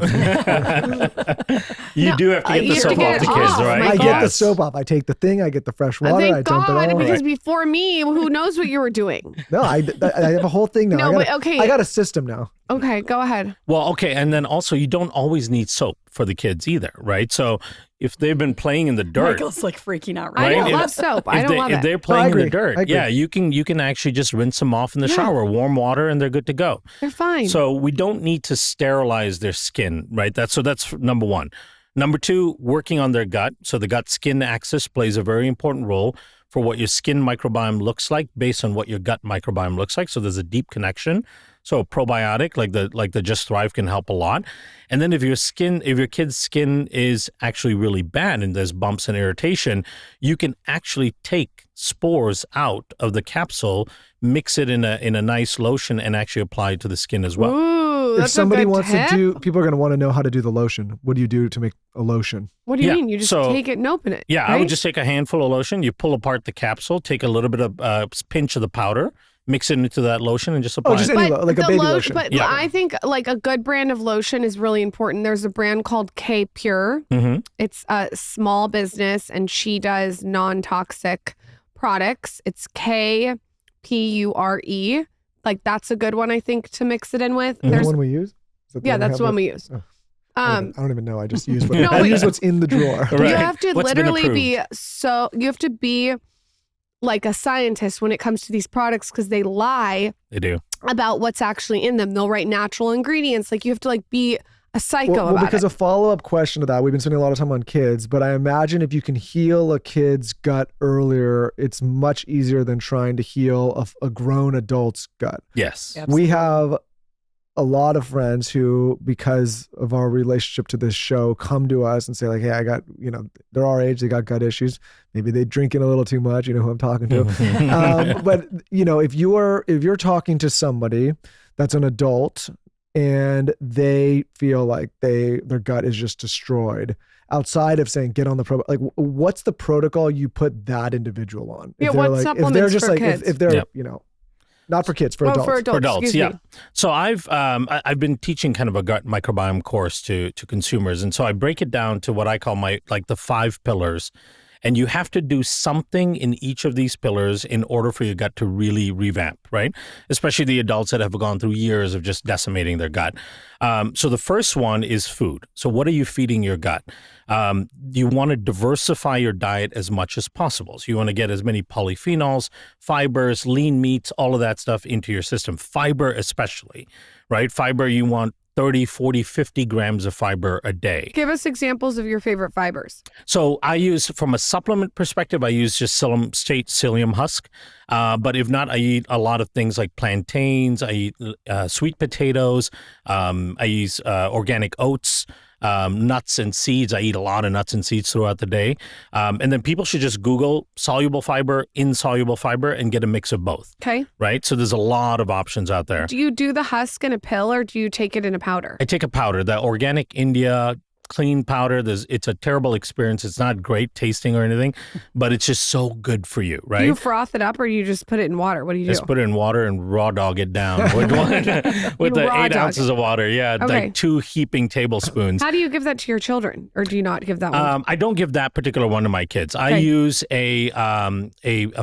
You do have to get you the have soap to get off the it kids, off. right? My I God. get the Yes. soap off. I take the thing. I get the fresh water. I Thank dump it God, on. because before me, who knows what you were doing? No, I have a whole thing now. No, but okay. I got a system now. Okay, go ahead. Well, okay, and then also you don't always need soap for the kids either, right? So if they've been playing in the dirt, Michael's like freaking out I right don't now. love soap. I don't love if it. they're playing in the agree. dirt, I agree. yeah, you can actually just rinse them off in the Yeah. shower, warm water, and they're good to go. They're fine. So we don't need to sterilize their skin, right? That's number one. Number two, working on their gut. So the gut-skin axis plays a very important role for what your skin microbiome looks like based on what your gut microbiome looks like. So there's a deep connection. So a probiotic like the Just Thrive can help a lot. And then if your kid's skin is actually really bad and there's bumps and irritation, you can actually take spores out of the capsule, mix it in a nice lotion, and actually apply it to the skin as well. Ooh, If that's somebody a good wants tip. to do, people are going to want to know how to do the lotion. What do you do to make a lotion? What do you Yeah, mean? You just so- take it and open it. Yeah, I right? would just take a handful of lotion. You pull apart the capsule, take a little bit of pinch of the powder, mix it into that lotion, and just apply Oh, just it. any like a the baby lotion. But Yeah. I think like a good brand of lotion is really important. There's a brand called K Pure. Mhm. It's a small business and she does non-toxic products. It's KPURE. Like that's a good one, I think, to mix it in with. Is that There's the one we use? Is that yeah, we that's have the one with- we use. Oh, I don't even know. I just use what No, I wait. use what's in the drawer. Right. You have to What's been literally be approved? you have to be like a scientist when it comes to these products because they lie They do. about what's actually in them. They'll write natural ingredients. Like you have to like be a psycho about because it. a follow-up question to that, we've been spending a lot of time on kids, but I imagine if you can heal a kid's gut earlier, it's much easier than trying to heal a grown adult's gut. Yes. Yep. We have a lot of friends who, because of our relationship to this show, come to us and say like, hey, I got, they're our age, they got gut issues. Maybe they drinking a little too much, you know who I'm talking to. But if you're talking to somebody that's an adult and they feel like their gut is just destroyed, outside of saying get on the like what's the protocol you put that individual on? Yeah, If they're what like, if supplements they're just for like kids? if they're Yep. not for kids, for Oh, adults. for adults, For adults, excuse yeah. me. So I've been teaching kind of a gut microbiome course to consumers, and so I break it down to what I call the 5 pillars. And you have to do something in each of these pillars in order for your gut to really revamp, right? Especially the adults that have gone through years of just decimating their gut. So the first one is food. So what are you feeding your gut? You want to diversify your diet as much as possible. So you want to get as many polyphenols, fibers, lean meats, all of that stuff into your system. Fiber especially, right? Fiber, you want 30, 40, 50 grams of fiber a day. Give us examples of your favorite fibers. So I use, from a supplement perspective, I use just straight psyllium husk. But if not, I eat a lot of things like plantains. I eat sweet potatoes. I use organic oats, nuts and seeds. I eat a lot of nuts and seeds throughout the day. And then people should just Google soluble fiber, insoluble fiber, and get a mix of both, Okay. right? So there's a lot of options out there. Do you do the husk in a pill or do you take it in a powder? I take a powder, the organic India clean powder. It's a terrible experience. It's not great tasting or anything, but it's just so good for you, right? Do you froth it up or do you just put it in water? What do you Just do? put it in water and raw dog it down with the raw 8 dog ounces of water. Yeah, Okay. like 2 heaping tablespoons. How do you give that to your children or do you not give that one? I don't give that particular one to my kids. I Okay. use a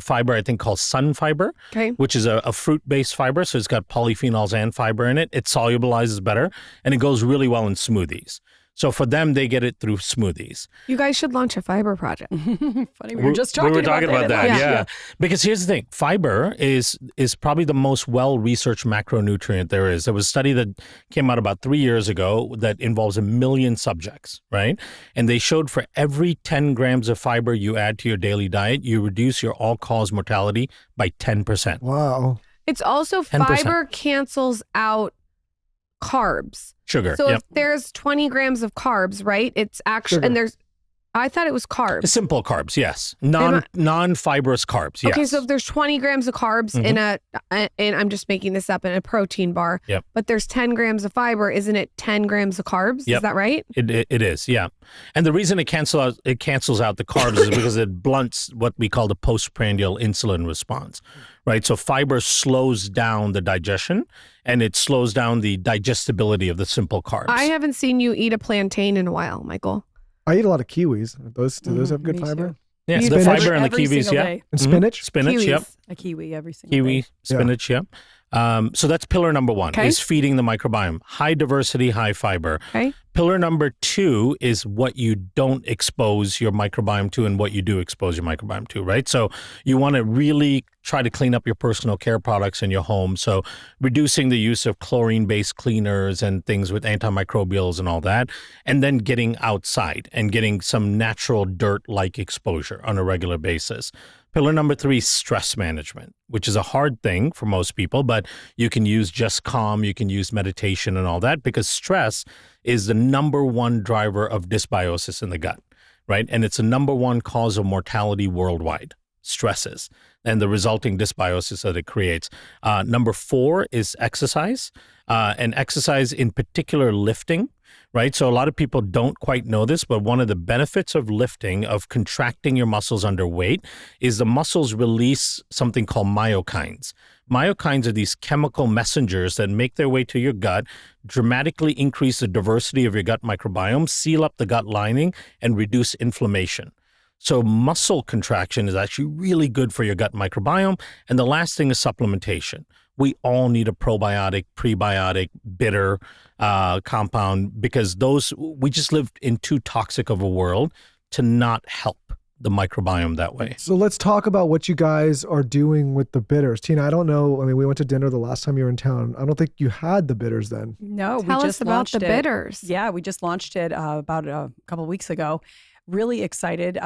fiber I think called sun fiber, Okay. which is a fruit-based fiber. So it's got polyphenols and fiber in it. It solubilizes better, and it goes really well in smoothies. So for them, they get it through smoothies. You guys should launch a fiber project. Funny, we were just talking, about that. Yeah. Yeah. Because here's the thing, fiber is probably the most well-researched macronutrient there is. There was a study that came out about 3 years ago that involves 1 million subjects, right? And they showed for every 10 grams of fiber you add to your daily diet, you reduce your all-cause mortality by 10%. Wow. It's also 10%. fiber cancels out carbs. Sugar. So Yep. if there's 20 grams of carbs, right? It's actually, Sugar. and there's, I thought it was carbs. Simple carbs, yes. Non-fibrous carbs, yes. Okay, so if there's 20 grams of carbs in and I'm just making this up, in a protein bar, Yep. but there's 10 grams of fiber, isn't it 10 grams of carbs? Yep. Is that right? It is, yeah. And the reason it cancels out the carbs is because it blunts what we call the postprandial insulin response, right? So fiber slows down the digestion and it slows down the digestibility of the simple carbs. I haven't seen you eat a plantain in a while, Michael. I eat a lot of kiwis. Do those have good me fiber? too. Yeah, You the spinach? fiber and the Every kiwis, single yeah. day. And spinach? Spinach, Kiwis. yep. A kiwi every single Kiwi, day. spinach, yep. So that's pillar number one, Okay. is feeding the microbiome. High diversity, high fiber. Okay. Pillar number two is what you don't expose your microbiome to and what you do expose your microbiome to, right? So you want to really try to clean up your personal care products in your home. So reducing the use of chlorine-based cleaners and things with antimicrobials and all that, and then getting outside and getting some natural dirt-like exposure on a regular basis. Pillar number three, stress management, which is a hard thing for most people, but you can use Just Calm, you can use meditation and all that, because stress is the number one driver of dysbiosis in the gut, right? And it's the number one cause of mortality worldwide, stresses, and the resulting dysbiosis that it creates. Number four is exercise, and exercise in particular lifting, right? So a lot of people don't quite know this, but one of the benefits of lifting, of contracting your muscles under weight, is the muscles release something called myokines. Myokines are these chemical messengers that make their way to your gut, dramatically increase the diversity of your gut microbiome, seal up the gut lining, and reduce inflammation. So muscle contraction is actually really good for your gut microbiome. And the last thing is supplementation. We all need a probiotic, prebiotic, bitter compound, because we just live in too toxic of a world to not help the microbiome that way. So let's talk about what you guys are doing with the bitters. Tina, I don't know. I mean, we went to dinner the last time you were in town. I don't think you had the bitters then. No, Tell we us just about launched the it. bitters. Yeah, we just launched it about a couple of weeks ago. Really excited.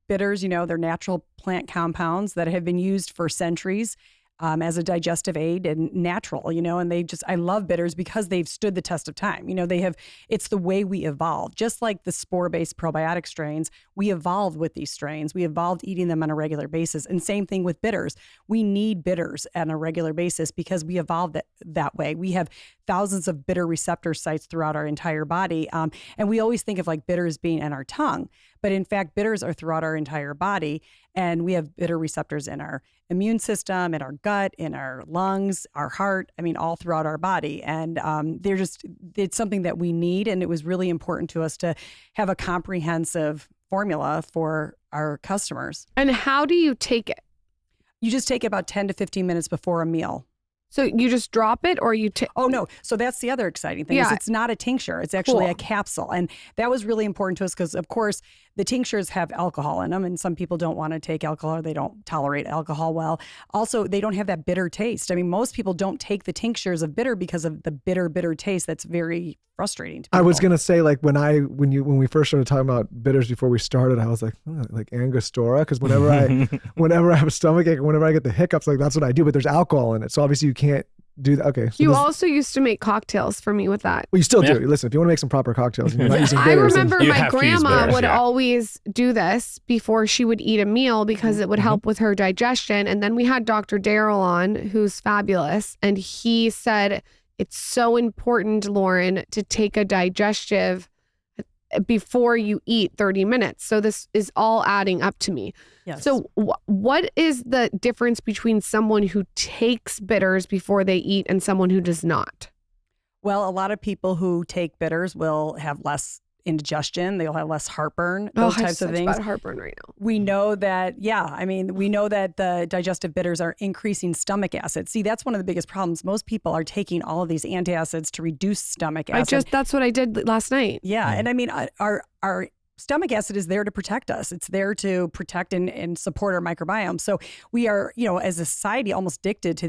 Bitters, they're natural plant compounds that have been used for centuries as a digestive aid and natural, and I love bitters because they've stood the test of time. It's the way we evolved. Just like the spore-based probiotic strains, we evolved with these strains. We evolved eating them on a regular basis. And same thing with bitters. We need bitters on a regular basis because we evolved that way. We have thousands of bitter receptor sites throughout our entire body. And we always think of like bitters being in our tongue, but in fact, bitters are throughout our entire body. And we have bitter receptors in our immune system, in our gut, in our lungs, our heart, all throughout our body. And it's something that we need. And it was really important to us to have a comprehensive formula for our customers. And how do you take it? You just take it about 10 to 15 minutes before a meal. So you just drop it, or you take? Oh, no. So that's the other exciting thing. Yeah. Is it's not a tincture. It's actually Cool. a capsule. And that was really important to us because, of course, the tinctures have alcohol in them, and some people don't want to take alcohol or they don't tolerate alcohol well. Also, they don't have that bitter taste. Most people don't take the tinctures of bitter because of the bitter taste. That's very frustrating to people. I was gonna say, like when we first started talking about bitters before we started, I was like, like Angostura, because whenever I have a stomachache, whenever I get the hiccups, like that's what I do. But there's alcohol in it, so obviously you can't do that. Okay. So You also used to make cocktails for me with that. well, you still Yeah. do. Listen, if you want to make some proper cocktails, and you're not using I bitters. then- remember You my have to use grandma bitters, would yeah. always do this before she would eat a meal because it would help with her digestion. And then we had Dr. Daryl on, who's fabulous. And he said, it's so important, Lauren, to take a digestive before you eat 30 minutes. So this is all adding up to me. Yes. So what is the difference between someone who takes bitters before they eat and someone who does not? Well, a lot of people who take bitters will have less indigestion. They'll have less heartburn, those I have types of such things. bad heartburn right now. We know that, we know that the digestive bitters are increasing stomach acid. See, that's one of the biggest problems. Most people are taking all of these antacids to reduce stomach acid. That's what I did last night. Yeah. And our stomach acid is there to protect us. It's there to protect and support our microbiome. So we are, as a society, almost addicted to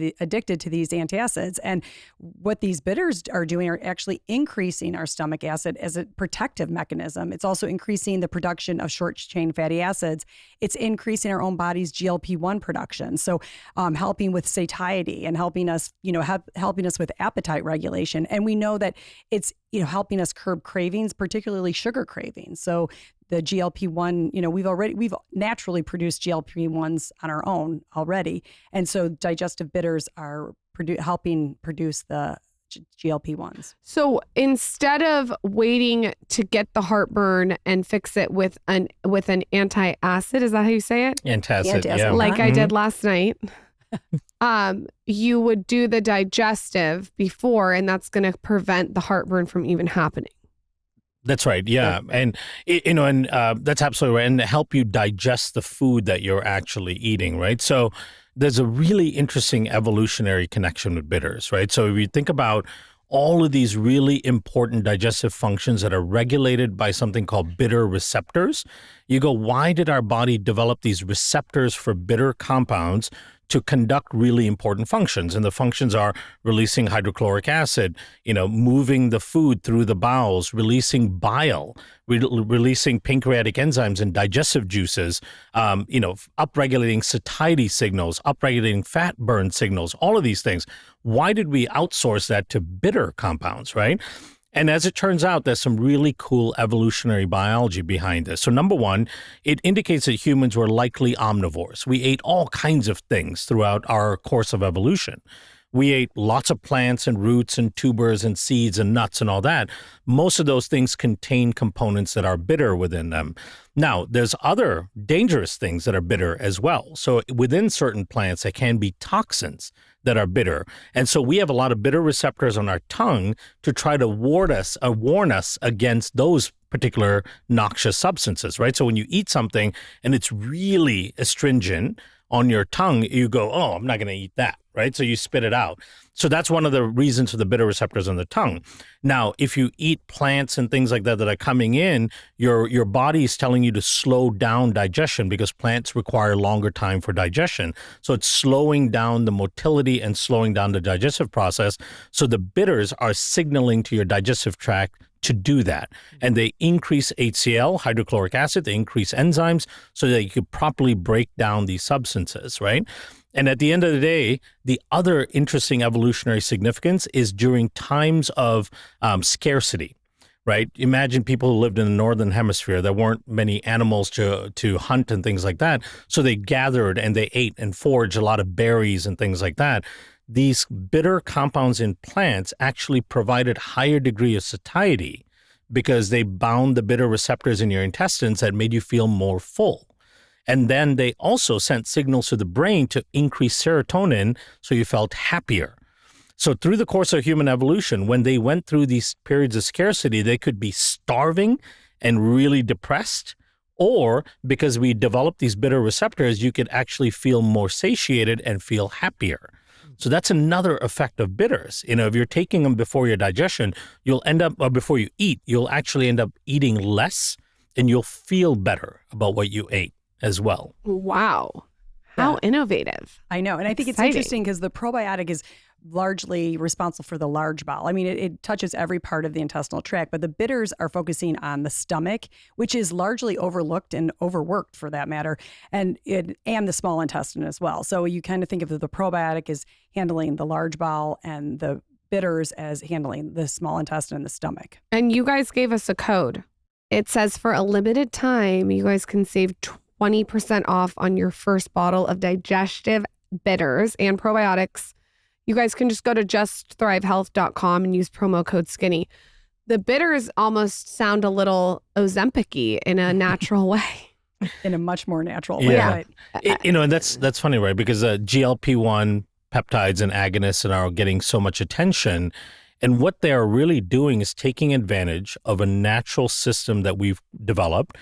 these antacids. And what these bitters are doing are actually increasing our stomach acid as a protective mechanism. It's also increasing the production of short-chain fatty acids. It's increasing our own body's GLP-1 production. So helping with satiety and helping us, helping us with appetite regulation. And we know that it's helping us curb cravings, particularly sugar cravings. So the GLP-1, we've naturally produced GLP-1s on our own already. And so digestive bitters are helping produce the GLP-1s. So instead of waiting to get the heartburn and fix it with an antacid, is that how you say it? Antacid, yeah. Like I did last night. You would do the digestive before, and that's going to prevent the heartburn from even happening. That's right. Yeah. And, that's absolutely right. And help you digest the food that you're actually eating, right? So there's a really interesting evolutionary connection with bitters, right? So if you think about all of these really important digestive functions that are regulated by something called bitter receptors, you go, why did our body develop these receptors for bitter compounds to conduct really important functions? And the functions are releasing hydrochloric acid, moving the food through the bowels, releasing bile, releasing pancreatic enzymes and digestive juices, upregulating satiety signals, upregulating fat burn signals, all of these things. Why did we outsource that to bitter compounds, right? And as it turns out, there's some really cool evolutionary biology behind this. So number one, it indicates that humans were likely omnivores. We ate all kinds of things throughout our course of evolution. We ate lots of plants and roots and tubers and seeds and nuts and all that. Most of those things contain components that are bitter within them. Now, there's other dangerous things that are bitter as well. So within certain plants, there can be toxins that are bitter. And so we have a lot of bitter receptors on our tongue to try to warn us against those particular noxious substances, right? So when you eat something and it's really astringent on your tongue, you go, oh, I'm not going to eat that, right? So you spit it out. So that's one of the reasons for the bitter receptors on the tongue. Now, if you eat plants and things like that that are coming in, your body is telling you to slow down digestion because plants require longer time for digestion. So it's slowing down the motility and slowing down the digestive process. So the bitters are signaling to your digestive tract to do that. And they increase HCl, hydrochloric acid, they increase enzymes so that you can properly break down these substances, right? And at the end of the day, the other interesting evolutionary significance is during times of scarcity, right? Imagine people who lived in the northern hemisphere. There weren't many animals to hunt and things like that. So they gathered and they ate and foraged a lot of berries and things like that. These bitter compounds in plants actually provided higher degree of satiety because they bound the bitter receptors in your intestines that made you feel more full. And then they also sent signals to the brain to increase serotonin so you felt happier. So through the course of human evolution, when they went through these periods of scarcity, they could be starving and really depressed, or because we developed these bitter receptors, you could actually feel more satiated and feel happier. So that's another effect of bitters. If you're taking them before your digestion, you'll end up, or before you eat, you'll actually end up eating less and you'll feel better about what you ate as well. Wow. How innovative. I know. And I think it's interesting because the probiotic is largely responsible for the large bowel. I mean, it touches every part of the intestinal tract, but the bitters are focusing on the stomach, which is largely overlooked and overworked for that matter, and the small intestine as well. So you kind of think of the probiotic as handling the large bowel and the bitters as handling the small intestine and the stomach. And you guys gave us a code. It says for a limited time, you guys can save 20% off on your first bottle of digestive bitters and probiotics. You guys can just go to justthrivehealth.com and use promo code SKINNY. The bitters almost sound a little Ozempic-y in a natural way. In a much more natural way. Yeah. Right? And that's funny, right? Because GLP-1 peptides and agonists are getting so much attention. And what they are really doing is taking advantage of a natural system that we've developed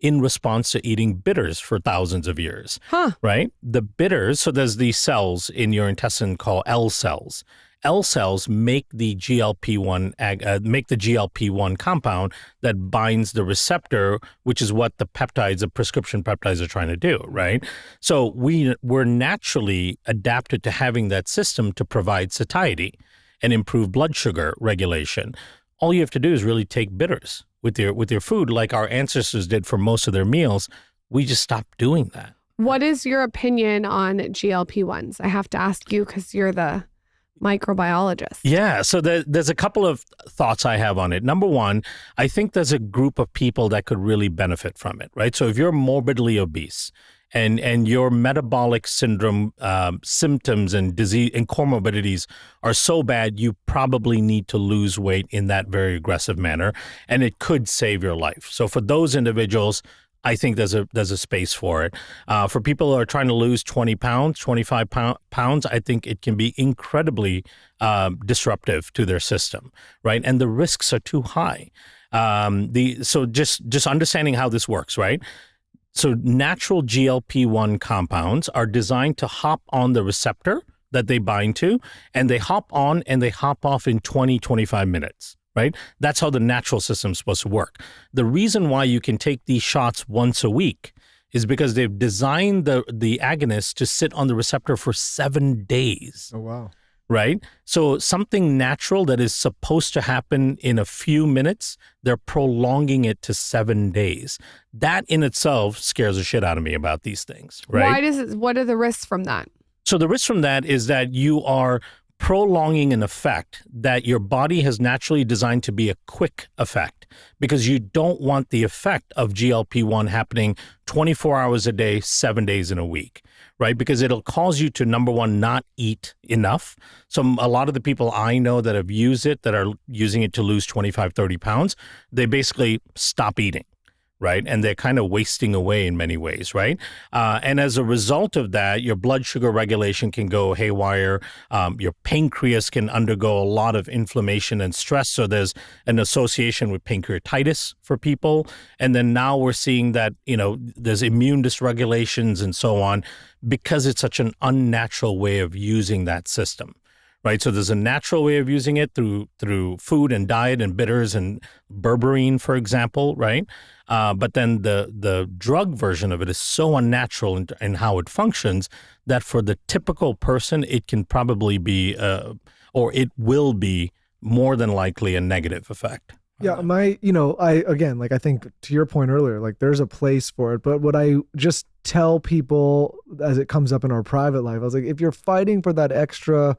in response to eating bitters for thousands of years, right? The bitters, so there's these cells in your intestine called L cells. L cells make the GLP-1 compound that binds the receptor, which is what the prescription peptides are trying to do, right? So we're naturally adapted to having that system to provide satiety and improve blood sugar regulation. All you have to do is really take bitters with your food, like our ancestors did for most of their meals. We just stopped doing that. What is your opinion on GLP-1s? I have to ask you because you're the microbiologist. Yeah, so there's a couple of thoughts I have on it. Number one, I think there's a group of people that could really benefit from it, right? So if you're morbidly obese and your metabolic syndrome symptoms and disease and comorbidities are so bad, you probably need to lose weight in that very aggressive manner, and it could save your life. So for those individuals, I think there's a space for it. For people who are trying to lose 20 pounds, 25 pounds, I think it can be incredibly disruptive to their system, right? And the risks are too high. So just understanding how this works, right? So natural GLP-1 compounds are designed to hop on the receptor that they bind to, and they hop on and they hop off in 20, 25 minutes. Right? That's how the natural system is supposed to work. The reason why you can take these shots once a week is because they've designed the agonist to sit on the receptor for 7 days. Oh, wow. Right? So something natural that is supposed to happen in a few minutes, they're prolonging it to 7 days. That in itself scares the shit out of me about these things. Right? What are the risks from that? So the risk from that is that you are prolonging an effect that your body has naturally designed to be a quick effect, because you don't want the effect of GLP-1 happening 24 hours a day, 7 days in a week, right? Because it'll cause you to, number one, not eat enough. So a lot of the people I know that have used it, that are using it to lose 25, 30 pounds, they basically stop eating. Right? And they're kind of wasting away in many ways, right? And as a result of that, your blood sugar regulation can go haywire. Your pancreas can undergo a lot of inflammation and stress. So there's an association with pancreatitis for people. And then now we're seeing that, there's immune dysregulations and so on, because it's such an unnatural way of using that system. Right. So there's a natural way of using it through food and diet and bitters and berberine, for example. Right. But then the drug version of it is so unnatural in how it functions that for the typical person, it can probably be or it will be more than likely a negative effect. Yeah, I think to your point earlier, like there's a place for it. But what I just tell people as it comes up in our private life, I was like, if you're fighting for that extra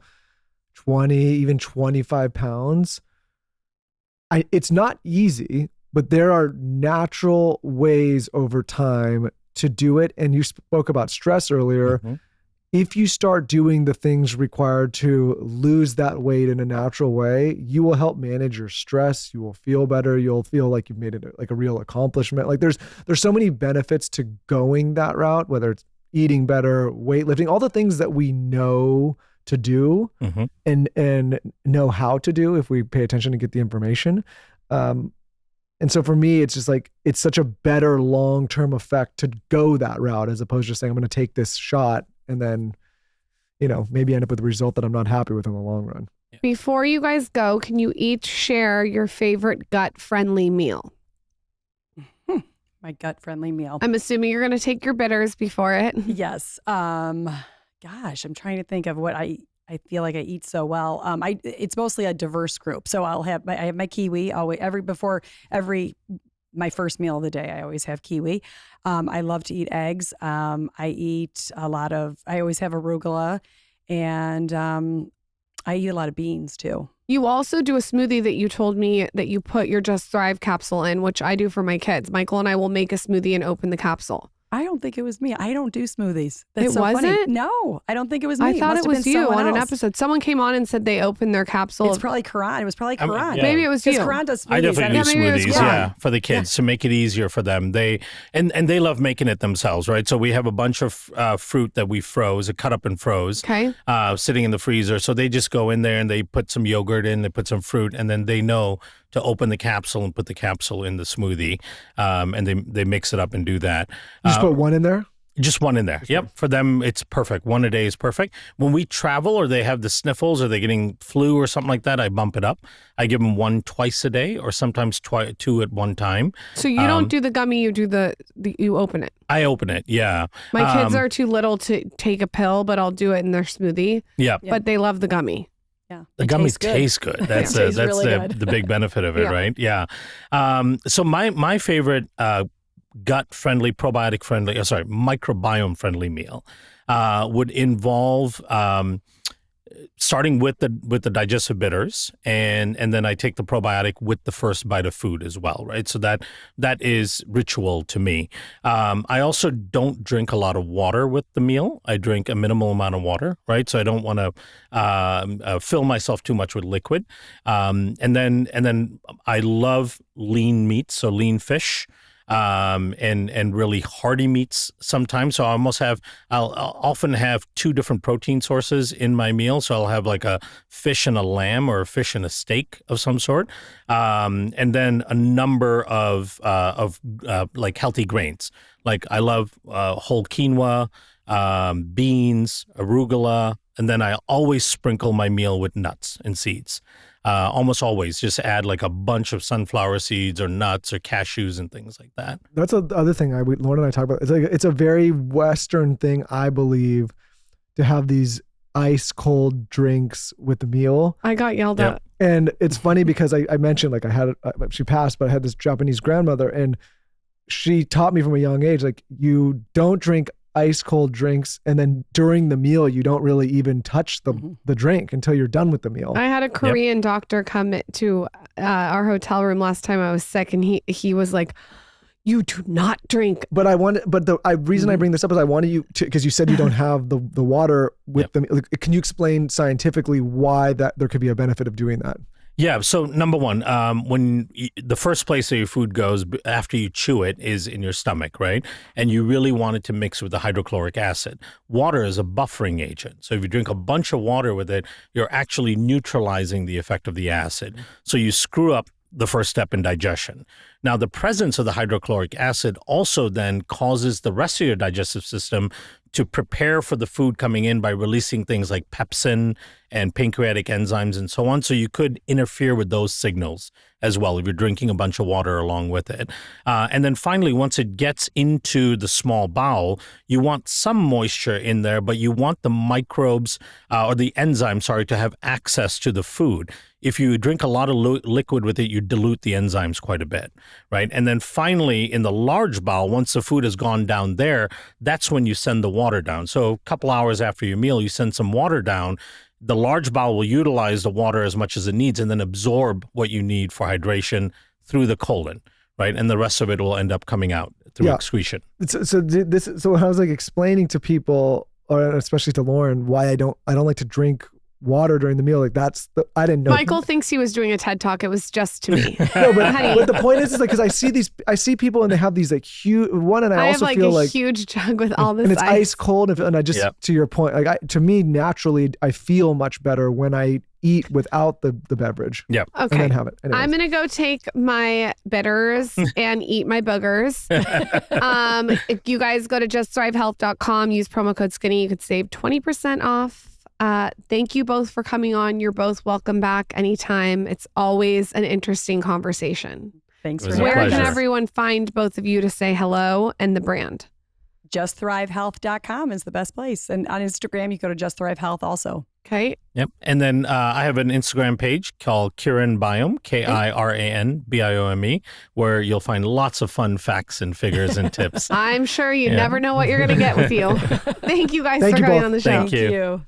20, even 25 pounds, it's not easy, but there are natural ways over time to do it. And you spoke about stress earlier. Mm-hmm. If you start doing the things required to lose that weight in a natural way, you will help manage your stress. You will feel better. You'll feel like you've made it like a real accomplishment. Like there's so many benefits to going that route, whether it's eating better, weightlifting, all the things that we know to do mm-hmm. and know how to do if we pay attention and get the information. And so for me, it's just like, it's such a better long-term effect to go that route as opposed to just saying, I'm going to take this shot and then, maybe end up with a result that I'm not happy with in the long run. Before you guys go, can you each share your favorite gut-friendly meal? My gut-friendly meal. I'm assuming you're going to take your bitters before it. Yes. Gosh, I'm trying to think of what I feel like I eat so well. It's mostly a diverse group. So I have my kiwi before my first meal of the day. I always have kiwi. I love to eat eggs. I always have arugula, and I eat a lot of beans too. You also do a smoothie that you told me that you put your Just Thrive capsule in, which I do for my kids. Michael and I will make a smoothie and open the capsule. I don't think it was me. I don't do smoothies. That's so wasn't? Funny. No, I don't think it was me. I thought it was you on an episode. Someone came on and said they opened their capsule. It's probably Karan. It was probably Karan. Yeah. Maybe it was you. Karan does smoothies. I definitely do smoothies, for the kids to make it easier for them. They love making it themselves, right? So we have a bunch of fruit that we froze, cut up and froze, sitting in the freezer. So they just go in there and they put some yogurt in, they put some fruit, and then they know to open the capsule and put the capsule in the smoothie, and they mix it up and do that. You just put one in there? Just one in there. Yep. For them, it's perfect. One a day is perfect. When we travel or they have the sniffles or they're getting flu or something like that, I bump it up. I give them one twice a day or sometimes two at one time. So you don't do the gummy, you do you open it. I open it. Yeah. My kids are too little to take a pill, but I'll do it in their smoothie. Yeah. But they love the gummy. Yeah. The gummies taste good. That's the big benefit of it, right? Yeah. So my favorite gut-friendly, probiotic-friendly, microbiome-friendly meal would involve starting with the digestive bitters, and then I take the probiotic with the first bite of food as well, right? So that is ritual to me. I also don't drink a lot of water with the meal. I drink a minimal amount of water, right? So I don't want to fill myself too much with liquid. And then I love lean meat, so lean fish. And really hearty meats sometimes. So I'll often have two different protein sources in my meal. So I'll have like a fish and a lamb or a fish and a steak of some sort. And then a number of like healthy grains. Like I love whole quinoa, beans, arugula, and then I always sprinkle my meal with nuts and seeds. Almost always just add like a bunch of sunflower seeds or nuts or cashews and things like that. That's the other thing Lauren and I talk about. It's a very Western thing, I believe, to have these ice cold drinks with the meal. I got yelled at. And it's funny because I mentioned like she passed, but I had this Japanese grandmother and she taught me from a young age, like you don't drink ice cold drinks, and then during the meal you don't really even touch the drink until you're done with the meal. I had a Korean doctor come to our hotel room last time I was sick, and he was like, "You do not drink." But the reason I bring this up is I wanted you to, because you said you don't have the water with them. Can you explain scientifically why that there could be a benefit of doing that? Yeah. So number one, the first place that your food goes after you chew it is in your stomach, right? And you really want it to mix with the hydrochloric acid. Water is a buffering agent. So if you drink a bunch of water with it, you're actually neutralizing the effect of the acid. So you screw up the first step in digestion. Now, the presence of the hydrochloric acid also then causes the rest of your digestive system to prepare for the food coming in by releasing things like pepsin and pancreatic enzymes and so on. So you could interfere with those signals as well if you're drinking a bunch of water along with it. And then finally, once it gets into the small bowel, you want some moisture in there, but you want the microbes or the enzymes, to have access to the food. If you drink a lot of liquid with it, you dilute the enzymes quite a bit, right? And then finally, in the large bowel, once the food has gone down there, that's when you send the water down. So a couple hours after your meal, you send some water down. The large bowel will utilize the water as much as it needs and then absorb what you need for hydration through the colon, right? And the rest of it will end up coming out through excretion. So I was like explaining to people, or especially to Lauren, why I don't like to drink water during the meal. Like I didn't know. Michael thinks he was doing a TED Talk. It was just to me. No, but the point is like, because I see people and they have these like huge one, and I also have feel like a like huge jug with all this and it's ice. ice cold, and I just to your point, like to me naturally I feel much better when I eat without the beverage. Yeah. Okay. And then have it. Anyways. I'm gonna go take my bitters and eat my boogers. If you guys go to justthrivehealth.com, use promo code skinny, you could save 20% off. Thank you both for coming on. You're both welcome back anytime. It's always an interesting conversation. Thanks It was for a Where having pleasure. can us. everyone find both of you to say hello and the brand? JustThriveHealth.com is the best place. And on Instagram, you go to Just Thrive Health also. Okay. Yep. And then I have an Instagram page called Kiran Biome, KIRANBIOME, where you'll find lots of fun facts and figures and tips. I'm sure you never know what you're going to get with you. Thank you guys for you coming both. on the show. Thank you. Thank you.